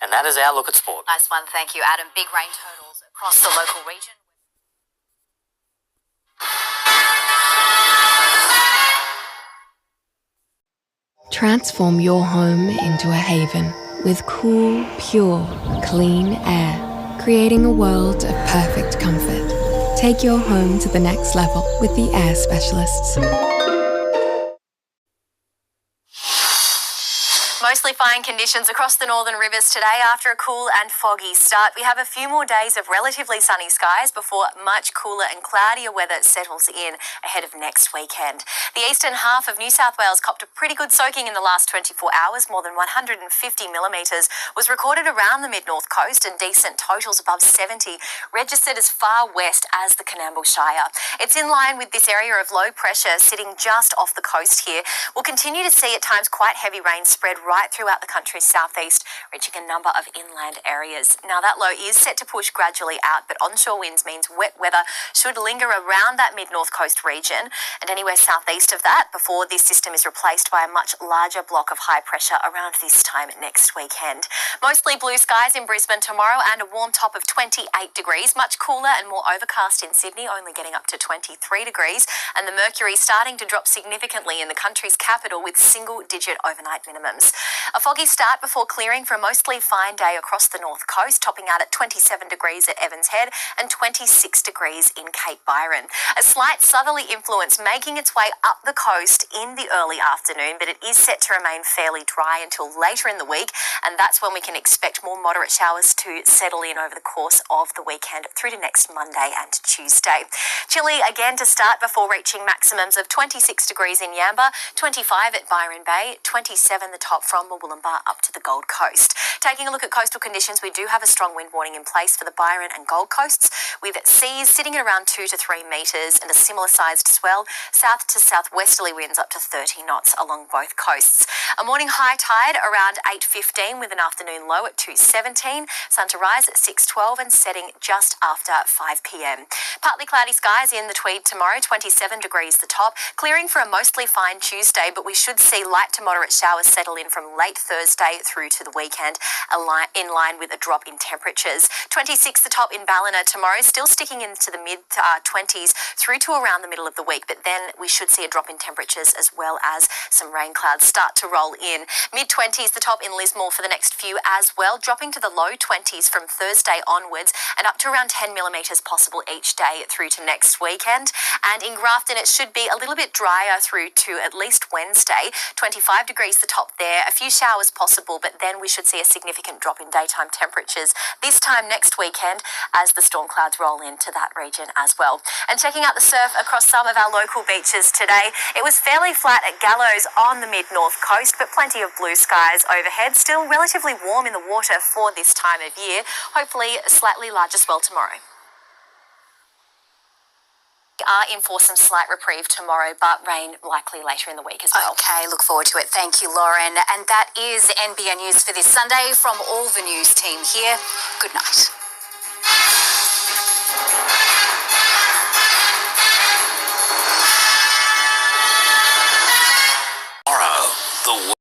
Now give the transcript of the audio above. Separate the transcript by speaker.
Speaker 1: And that is our look at sport.
Speaker 2: Nice one, thank you, Adam. Big rain totals across the local region.
Speaker 3: Transform your home into a haven with cool, pure, clean air, creating a world of perfect comfort. Take your home to the next level with the air specialists.
Speaker 2: Mostly fine conditions across the northern rivers today after a cool and foggy start. We have a few more days of relatively sunny skies before much cooler and cloudier weather settles in ahead of next weekend. The eastern half of New South Wales copped a pretty good soaking in the last 24 hours. More than 150 millimetres was recorded around the mid-north coast, and decent totals above 70 registered as far west as the Kempe Shire. It's in line with this area of low pressure sitting just off the coast here. We'll continue to see at times quite heavy rain spread right throughout the country's southeast, reaching a number of inland areas. Now, that low is set to push gradually out, but onshore winds means wet weather should linger around that mid-north coast region and anywhere southeast of that before this system is replaced by a much larger block of high pressure around this time next weekend. Mostly blue skies in Brisbane tomorrow and a warm top of 28 degrees, much cooler and more overcast in Sydney, only getting up to 23 degrees, and the mercury starting to drop significantly in the country's capital with single-digit overnight minimums. A foggy start before clearing for a mostly fine day across the north coast, topping out at 27 degrees at Evans Head and 26 degrees in Cape Byron. A slight southerly influence making its way up the coast in the early afternoon, but it is set to remain fairly dry until later in the week, and that's when we can expect more moderate showers to settle in over the course of the weekend through to next Monday and Tuesday. Chilly again to start before reaching maximums of 26 degrees in Yamba, 25 at Byron Bay, 27 the top from Wollumbar up to the Gold Coast. Taking a look at coastal conditions, we do have a strong wind warning in place for the Byron and Gold Coasts, with seas sitting at around 2 to 3 metres and a similar sized swell, south to southwesterly winds up to 30 knots along both coasts. A morning high tide around 8:15 with an afternoon low at 2:17, sun to rise at 6:12 and setting just after 5 p.m. Partly cloudy skies in the Tweed tomorrow, 27 degrees the top, clearing for a mostly fine Tuesday, but we should see light to moderate showers settle in from late Thursday through to the weekend, in line with a drop in temperatures. 26 the top in Ballina tomorrow, still sticking into the mid-20s through to around the middle of the week, but then we should see a drop in temperatures as well as some rain clouds start to roll in. Mid-20s the top in Lismore for the next few as well, dropping to the low 20s from Thursday onwards and up to around 10 millimetres possible each day through to next weekend. And in Grafton it should be a little bit drier through to at least Wednesday, 25 degrees the top there, a few showers possible, but then we should see a significant drop in daytime temperatures this time next weekend as the storm clouds roll into that region as well. And checking out the surf across some of our local beaches today, it was fairly flat at Gallows on the mid-north coast, but plenty of blue skies overhead, still relatively warm in the water for this time of year, hopefully a slightly larger swell tomorrow. Are in for some slight reprieve tomorrow, but rain likely later in the week as well.
Speaker 4: Okay, look forward to it. Thank you, Lauren. And that is NBN News for this Sunday from all the news team here. Good night.